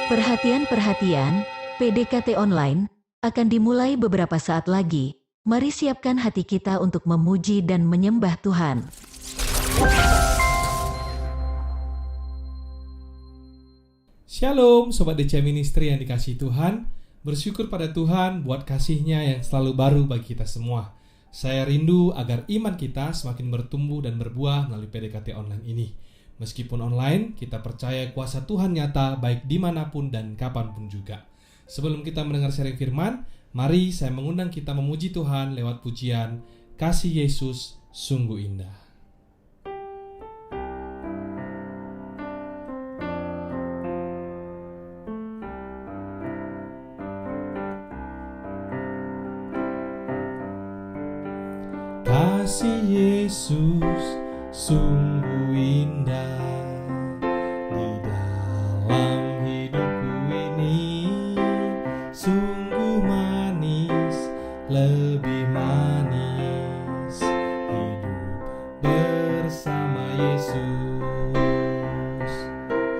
Perhatian, PDKT online akan dimulai beberapa saat lagi. Mari siapkan hati kita untuk memuji dan menyembah Tuhan. Shalom Sobat DC Ministry yang dikasihi Tuhan. Bersyukur pada Tuhan buat kasih-Nya yang selalu baru bagi kita semua. Saya rindu agar iman kita semakin bertumbuh dan berbuah melalui PDKT online ini. Meskipun online, kita percaya kuasa Tuhan nyata baik dimanapun dan kapanpun juga. Sebelum kita mendengar sharing firman, mari saya mengundang kita memuji Tuhan lewat pujian Kasih Yesus Sungguh Indah. Kasih Yesus sungguh indah di dalam hidupku ini, sungguh manis, lebih manis hidup bersama Yesus.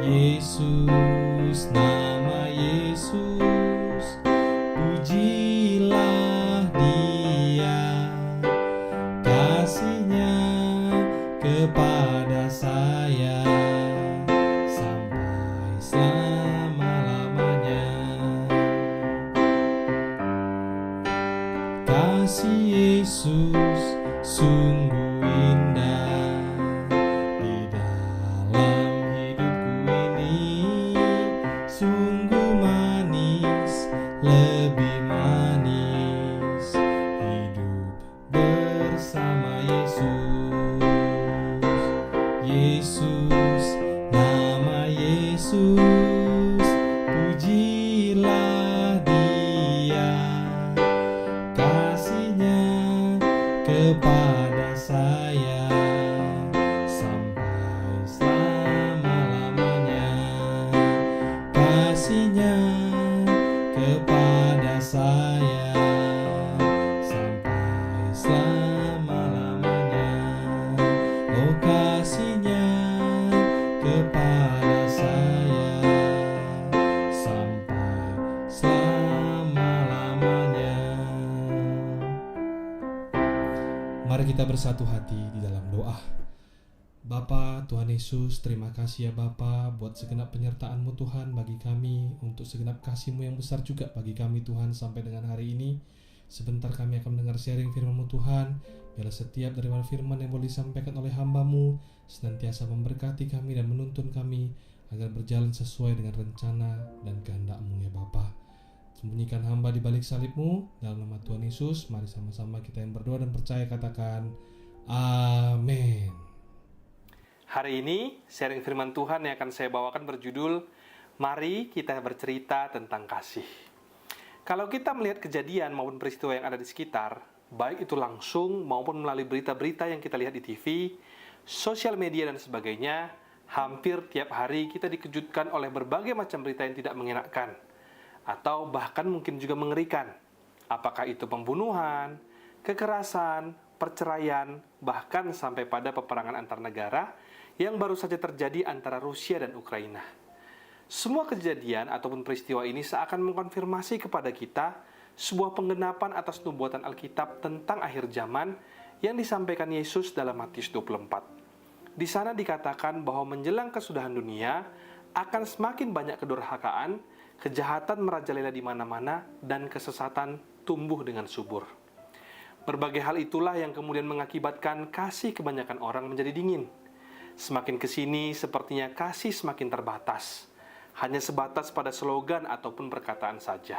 Yesus, nama Yesus, pujilah Dia, kasih-Nya kepada saya sampai selama-lamanya. Kasih Yesus sungguh indah di dalam hidupku ini, sungguh manis, lebih manis hidup bersama Yesus. Yesus, nama Yesus, pujilah Dia, kasih-Nya kepada saya sampai selama-lamanya. Kasih-Nya kepada saya sampai selama-lamanya. Oh, kasih-Nya kepada saya sampai selama-lamanya. Mari kita bersatu hati di dalam doa. Bapa, Tuhan Yesus, terima kasih ya Bapa buat segenap penyertaan-Mu Tuhan bagi kami, untuk segenap kasih-Mu yang besar juga bagi kami Tuhan sampai dengan hari ini. Sebentar kami akan mendengar sharing firman-Mu Tuhan. Biarlah setiap dari firman yang boleh disampaikan oleh hamba-Mu senantiasa memberkati kami dan menuntun kami agar berjalan sesuai dengan rencana dan kehendak-Mu ya Bapa. Sembunyikan hamba di balik salib-Mu, dalam nama Tuhan Yesus. Mari sama-sama kita yang berdoa dan percaya katakan amin. Hari ini sharing firman Tuhan yang akan saya bawakan berjudul Mari kita bercerita tentang kasih. Kalau kita melihat kejadian maupun peristiwa yang ada di sekitar, baik itu langsung maupun melalui berita-berita yang kita lihat di TV, sosial media dan sebagainya, hampir tiap hari kita dikejutkan oleh berbagai macam berita yang tidak mengenakan, atau bahkan mungkin juga mengerikan. Apakah itu pembunuhan, kekerasan, perceraian, bahkan sampai pada peperangan antar negara yang baru saja terjadi antara Rusia dan Ukraina. Semua kejadian ataupun peristiwa ini seakan mengkonfirmasi kepada kita sebuah penggenapan atas nubuatan Alkitab tentang akhir zaman yang disampaikan Yesus dalam Matius 24. Di sana dikatakan bahwa menjelang kesudahan dunia akan semakin banyak kedurhakaan, kejahatan merajalela di mana-mana, dan kesesatan tumbuh dengan subur. Berbagai hal itulah yang kemudian mengakibatkan kasih kebanyakan orang menjadi dingin. Semakin kesini, sepertinya kasih semakin terbatas. Hanya sebatas pada slogan ataupun perkataan saja.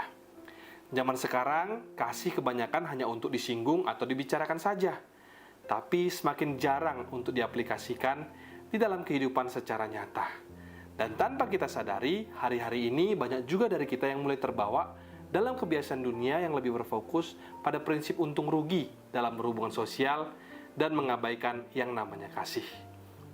Zaman sekarang, kasih kebanyakan hanya untuk disinggung atau dibicarakan saja. Tapi semakin jarang untuk diaplikasikan di dalam kehidupan secara nyata. Dan tanpa kita sadari, hari-hari ini banyak juga dari kita yang mulai terbawa dalam kebiasaan dunia yang lebih berfokus pada prinsip untung rugi dalam berhubungan sosial dan mengabaikan yang namanya kasih.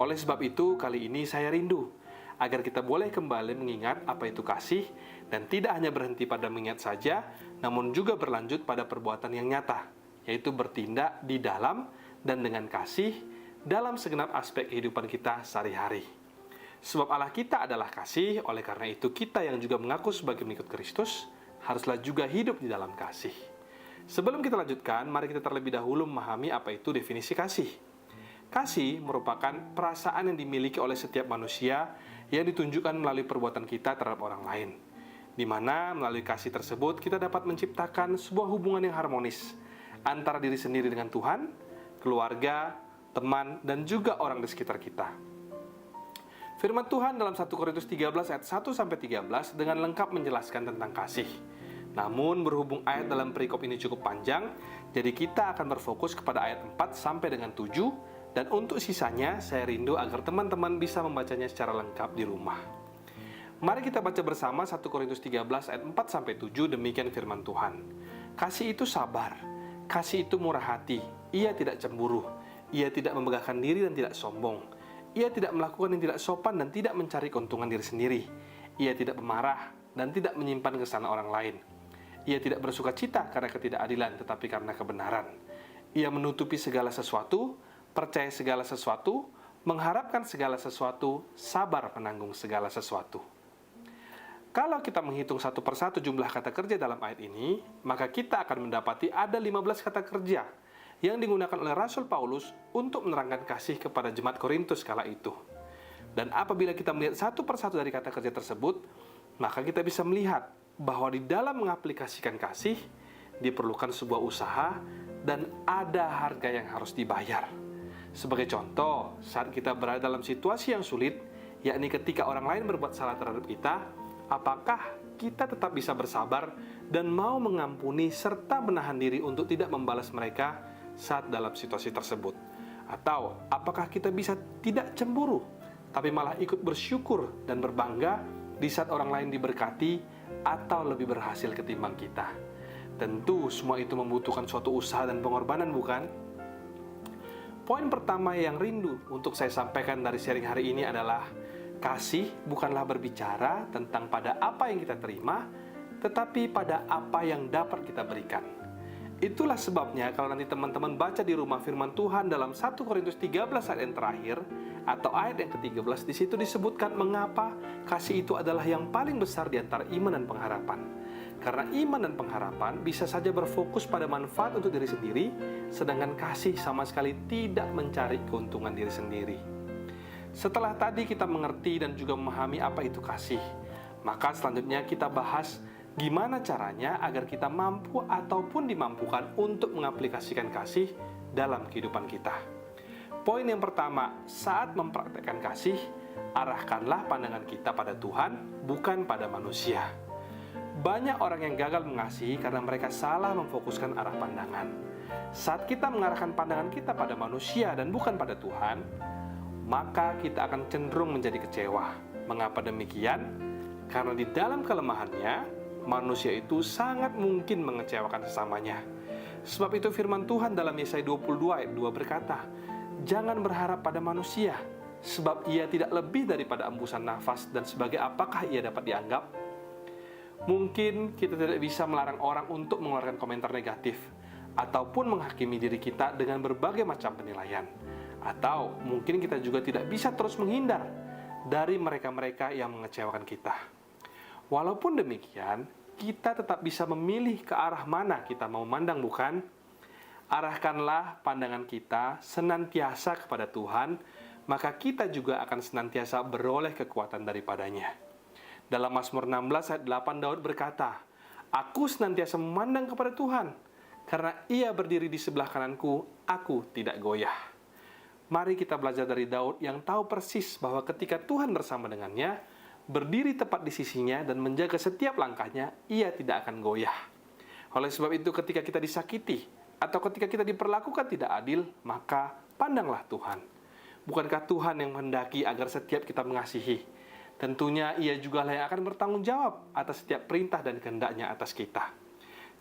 Oleh sebab itu, kali ini saya rindu agar kita boleh kembali mengingat apa itu kasih dan tidak hanya berhenti pada mengingat saja, namun juga berlanjut pada perbuatan yang nyata, yaitu bertindak di dalam dan dengan kasih dalam segenap aspek kehidupan kita sehari-hari. Sebab Allah kita adalah kasih, oleh karena itu kita yang juga mengaku sebagai pengikut Kristus, haruslah juga hidup di dalam kasih. Sebelum kita lanjutkan, mari kita terlebih dahulu memahami apa itu definisi kasih. Kasih merupakan perasaan yang dimiliki oleh setiap manusia yang ditunjukkan melalui perbuatan kita terhadap orang lain, di mana melalui kasih tersebut kita dapat menciptakan sebuah hubungan yang harmonis antara diri sendiri dengan Tuhan, keluarga, teman, dan juga orang di sekitar kita. Firman Tuhan dalam 1 Korintus 13 ayat 1-13 dengan lengkap menjelaskan tentang kasih. Namun berhubung ayat dalam perikop ini cukup panjang, jadi kita akan berfokus kepada ayat 4 sampai dengan 7, dan untuk sisanya saya rindu agar teman-teman bisa membacanya secara lengkap di rumah. Mari kita baca bersama 1 Korintus 13 ayat 4 sampai 7, demikian firman Tuhan. Kasih itu sabar, kasih itu murah hati, ia tidak cemburu, ia tidak memegahkan diri dan tidak sombong. Ia tidak melakukan yang tidak sopan dan tidak mencari keuntungan diri sendiri. Ia tidak pemarah dan tidak menyimpan kesalahan orang lain. Ia tidak bersuka cita karena ketidakadilan, tetapi karena kebenaran. Ia menutupi segala sesuatu, percaya segala sesuatu, mengharapkan segala sesuatu, sabar menanggung segala sesuatu. Kalau kita menghitung satu persatu jumlah kata kerja dalam ayat ini, maka kita akan mendapati ada 15 kata kerja yang digunakan oleh Rasul Paulus untuk menerangkan kasih kepada jemaat Korintus kala itu. Dan apabila kita melihat satu persatu dari kata kerja tersebut, maka kita bisa melihat bahwa di dalam mengaplikasikan kasih diperlukan sebuah usaha dan ada harga yang harus dibayar. Sebagai contoh, saat kita berada dalam situasi yang sulit, yakni ketika orang lain berbuat salah terhadap kita, apakah kita tetap bisa bersabar dan mau mengampuni serta menahan diri untuk tidak membalas mereka saat dalam situasi tersebut? Atau apakah kita bisa tidak cemburu, tapi malah ikut bersyukur dan berbangga di saat orang lain diberkati atau lebih berhasil ketimbang kita? Tentu semua itu membutuhkan suatu usaha dan pengorbanan, bukan? Poin pertama yang rindu untuk saya sampaikan dari sharing hari ini adalah kasih bukanlah berbicara tentang pada apa yang kita terima, tetapi pada apa yang dapat kita berikan. Itulah sebabnya kalau nanti teman-teman baca di rumah firman Tuhan dalam 1 Korintus 13 ayat yang terakhir atau ayat yang ke-13, di situ disebutkan mengapa kasih itu adalah yang paling besar di antara iman dan pengharapan. Karena iman dan pengharapan bisa saja berfokus pada manfaat untuk diri sendiri, sedangkan kasih sama sekali tidak mencari keuntungan diri sendiri. Setelah tadi kita mengerti dan juga memahami apa itu kasih, maka selanjutnya kita bahas gimana caranya agar kita mampu ataupun dimampukan untuk mengaplikasikan kasih dalam kehidupan kita. Poin yang pertama, saat mempraktekkan kasih, arahkanlah pandangan kita pada Tuhan, bukan pada manusia. Banyak orang yang gagal mengasihi karena mereka salah memfokuskan arah pandangan. Saat kita mengarahkan pandangan kita pada manusia dan bukan pada Tuhan, maka kita akan cenderung menjadi kecewa. Mengapa demikian? Karena di dalam kelemahannya, manusia itu sangat mungkin mengecewakan sesamanya. Sebab itu firman Tuhan dalam Yesaya 22 ayat 2 berkata, "Jangan berharap pada manusia, sebab ia tidak lebih daripada embusan nafas, dan sebagai apakah ia dapat dianggap?" Mungkin kita tidak bisa melarang orang untuk mengeluarkan komentar negatif, ataupun menghakimi diri kita dengan berbagai macam penilaian. Atau mungkin kita juga tidak bisa terus menghindar dari mereka-mereka yang mengecewakan kita. Walaupun demikian, kita tetap bisa memilih ke arah mana kita mau memandang, bukan? Arahkanlah pandangan kita senantiasa kepada Tuhan, maka kita juga akan senantiasa beroleh kekuatan daripadanya. Dalam Mazmur 16 ayat 8 Daud berkata, "Aku senantiasa memandang kepada Tuhan, karena Ia berdiri di sebelah kananku, aku tidak goyah." Mari kita belajar dari Daud yang tahu persis bahwa ketika Tuhan bersama dengannya, berdiri tepat di sisinya dan menjaga setiap langkahnya, ia tidak akan goyah. Oleh sebab itu ketika kita disakiti atau ketika kita diperlakukan tidak adil, maka pandanglah Tuhan. Bukankah Tuhan yang menghendaki agar setiap kita mengasihi? Tentunya ia juga lah yang akan bertanggung jawab atas setiap perintah dan kehendaknya atas kita.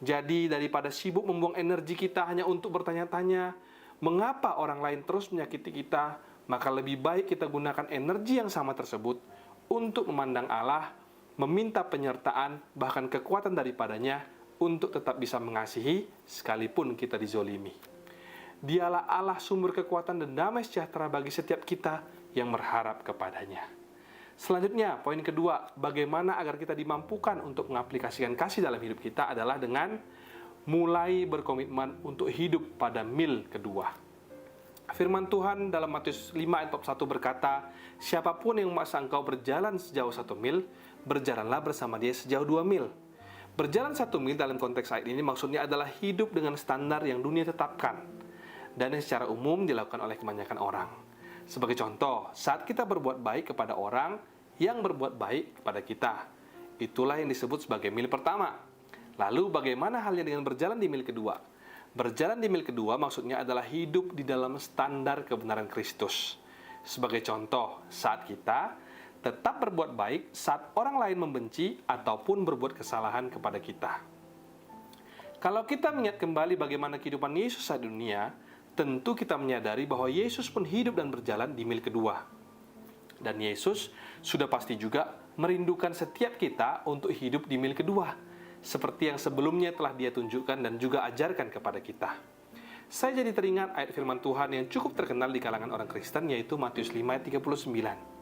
Jadi daripada sibuk membuang energi kita hanya untuk bertanya-tanya mengapa orang lain terus menyakiti kita, maka lebih baik kita gunakan energi yang sama tersebut untuk memandang Allah, meminta penyertaan, bahkan kekuatan daripadanya untuk tetap bisa mengasihi sekalipun kita dizolimi. Dialah Allah sumber kekuatan dan damai sejahtera bagi setiap kita yang berharap kepadanya. Selanjutnya, poin kedua, bagaimana agar kita dimampukan untuk mengaplikasikan kasih dalam hidup kita adalah dengan mulai berkomitmen untuk hidup pada mil kedua. Firman Tuhan dalam Matius 5 ayat 41 berkata, siapapun yang memaksa engkau berjalan sejauh 1 mil, berjalanlah bersama dia sejauh 2 mil. Berjalan 1 mil dalam konteks ayat ini maksudnya adalah hidup dengan standar yang dunia tetapkan dan yang secara umum dilakukan oleh kebanyakan orang. Sebagai contoh, saat kita berbuat baik kepada orang yang berbuat baik kepada kita, itulah yang disebut sebagai mil pertama. Lalu bagaimana halnya dengan berjalan di mil kedua? Berjalan di mil kedua maksudnya adalah hidup di dalam standar kebenaran Kristus. Sebagai contoh, saat kita tetap berbuat baik saat orang lain membenci ataupun berbuat kesalahan kepada kita. Kalau kita mengingat kembali bagaimana kehidupan Yesus saat dunia, tentu kita menyadari bahwa Yesus pun hidup dan berjalan di mil kedua. Dan Yesus sudah pasti juga merindukan setiap kita untuk hidup di mil kedua, seperti yang sebelumnya telah Dia tunjukkan dan juga ajarkan kepada kita. Saya jadi teringat ayat firman Tuhan yang cukup terkenal di kalangan orang Kristen, yaitu Matius 5 ayat 39.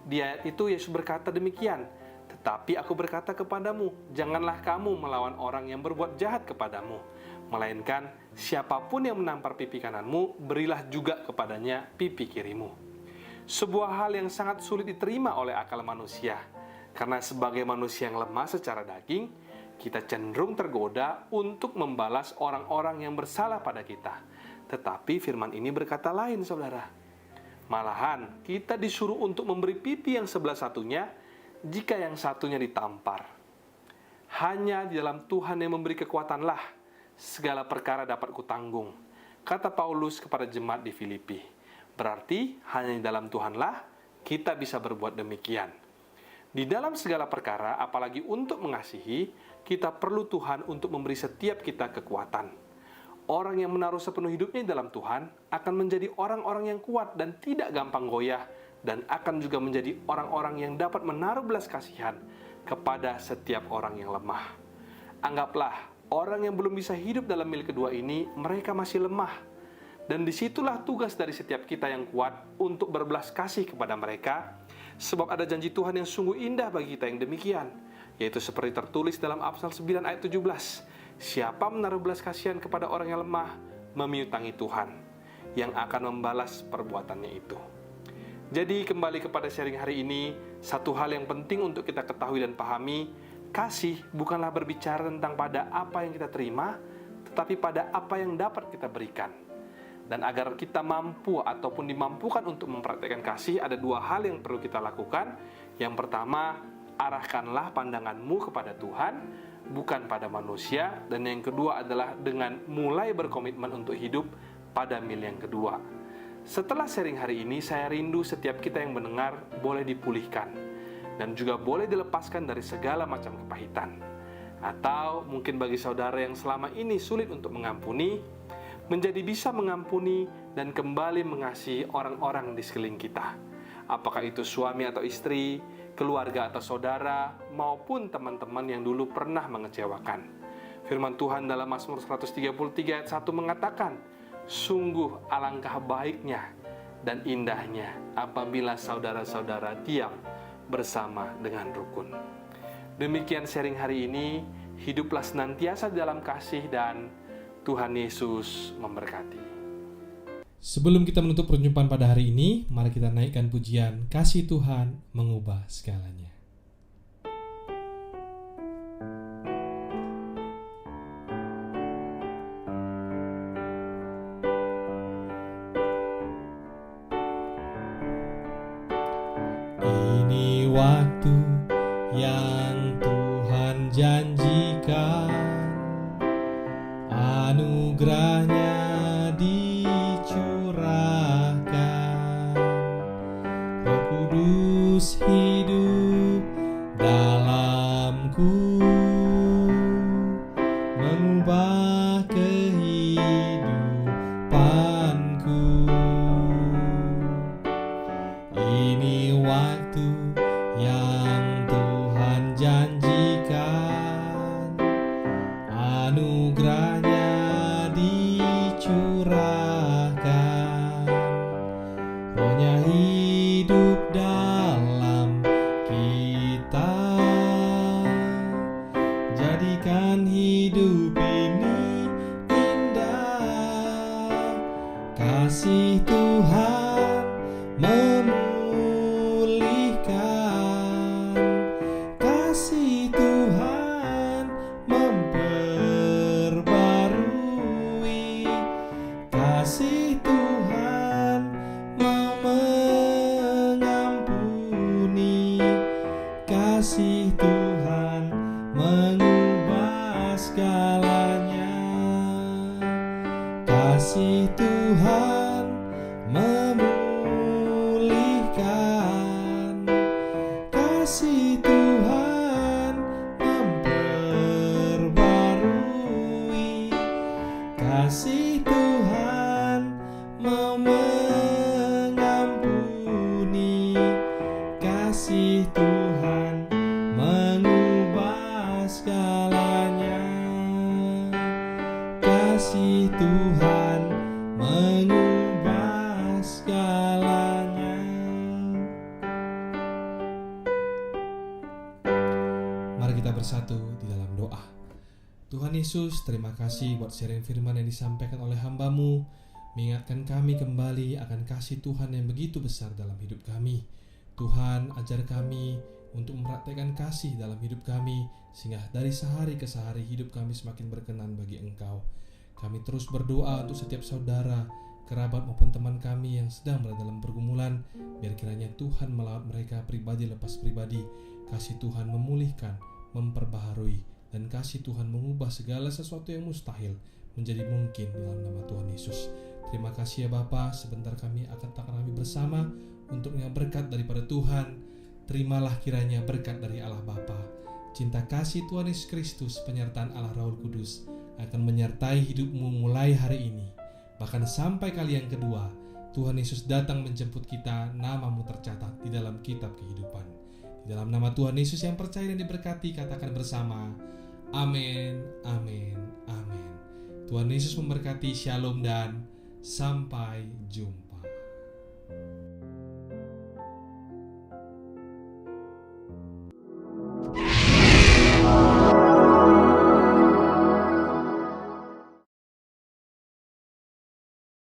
Di ayat itu Yesus berkata demikian, "Tetapi aku berkata kepadamu, janganlah kamu melawan orang yang berbuat jahat kepadamu, melainkan siapapun yang menampar pipi kananmu, berilah juga kepadanya pipi kirimu." Sebuah hal yang sangat sulit diterima oleh akal manusia, karena sebagai manusia yang lemah secara daging, kita cenderung tergoda untuk membalas orang-orang yang bersalah pada kita. Tetapi firman ini berkata lain, saudara. Malahan, kita disuruh untuk memberi pipi yang sebelah satunya jika yang satunya ditampar. Hanya di dalam Tuhan yang memberi kekuatanlah segala perkara dapat kutanggung, kata Paulus kepada jemaat di Filipi. Berarti hanya di dalam Tuhanlah kita bisa berbuat demikian. Di dalam segala perkara, apalagi untuk mengasihi, kita perlu Tuhan untuk memberi setiap kita kekuatan. Orang yang menaruh sepenuh hidupnya dalam Tuhan akan menjadi orang-orang yang kuat dan tidak gampang goyah, dan akan juga menjadi orang-orang yang dapat menaruh belas kasihan kepada setiap orang yang lemah. Anggaplah, orang yang belum bisa hidup dalam mil kedua ini, mereka masih lemah. Dan disitulah tugas dari setiap kita yang kuat untuk berbelas kasih kepada mereka, sebab ada janji Tuhan yang sungguh indah bagi kita yang demikian, yaitu seperti tertulis dalam Amsal 9 ayat 17, siapa menaruh belas kasihan kepada orang yang lemah, memiutangi Tuhan, yang akan membalas perbuatannya itu. Jadi kembali kepada sharing hari ini, satu hal yang penting untuk kita ketahui dan pahami, kasih bukanlah berbicara tentang pada apa yang kita terima, tetapi pada apa yang dapat kita berikan. Dan agar kita mampu ataupun dimampukan untuk mempraktikkan kasih, ada dua hal yang perlu kita lakukan. Yang pertama, arahkanlah pandanganmu kepada Tuhan, bukan pada manusia. Dan yang kedua adalah dengan mulai berkomitmen untuk hidup pada mil yang kedua. Setelah sharing hari ini, saya rindu setiap kita yang mendengar boleh dipulihkan dan juga boleh dilepaskan dari segala macam kepahitan. Atau mungkin bagi saudara yang selama ini sulit untuk mengampuni, menjadi bisa mengampuni dan kembali mengasihi orang-orang di sekeliling kita. Apakah itu suami atau istri, keluarga atau saudara, maupun teman-teman yang dulu pernah mengecewakan. Firman Tuhan dalam Mazmur 133 ayat 1 mengatakan, sungguh alangkah baiknya dan indahnya apabila saudara-saudara diam bersama dengan rukun. Demikian sharing hari ini, hiduplah senantiasa dalam kasih dan Tuhan Yesus memberkati. Sebelum kita menutup perjumpaan pada hari ini, mari kita naikkan pujian Kasih Tuhan Mengubah Segalanya. Ini waktu yang Tuhan janjikan, anugerahnya dicurahkan, Roh Kudus hidup dalamku, mengubah kehidupanku. Ini waktu yang Tuhan janjikan, anugerahnya dicurahkan, Rohnya hidup dalam mengubah segalanya. Kasih Tuhan memulihkan, kasih Tuhan memperbarui, kasih Tuhan mau mengampuni, kasih Tuhan mengubah segalanya. Kasih Tuhan mengubah segalanya. Mari kita bersatu di dalam doa. Tuhan Yesus, terima kasih buat sharing firman yang disampaikan oleh hamba-Mu, mengingatkan kami kembali akan kasih Tuhan yang begitu besar dalam hidup kami. Tuhan, ajar kami untuk mempraktikkan kasih dalam hidup kami, sehingga dari sehari ke sehari hidup kami semakin berkenan bagi Engkau. Kami terus berdoa untuk setiap saudara, kerabat maupun teman kami yang sedang berada dalam pergumulan, biar kiranya Tuhan melawat mereka pribadi lepas pribadi. Kasih Tuhan memulihkan, memperbaharui, dan kasih Tuhan mengubah segala sesuatu yang mustahil menjadi mungkin dalam nama Tuhan Yesus. Terima kasih ya Bapa, sebentar kami akan kami bersama untuk yang berkat daripada Tuhan. Terimalah kiranya berkat dari Allah Bapa, cinta kasih Tuhan Yesus Kristus, penyertaan Allah Roh Kudus akan menyertai hidupmu mulai hari ini, bahkan sampai kali yang kedua Tuhan Yesus datang menjemput kita, namamu tercatat di dalam kitab kehidupan. Di dalam nama Tuhan Yesus yang percaya dan diberkati, katakan bersama, amin, amin, amin. Tuhan Yesus memberkati, shalom dan sampai jumpa.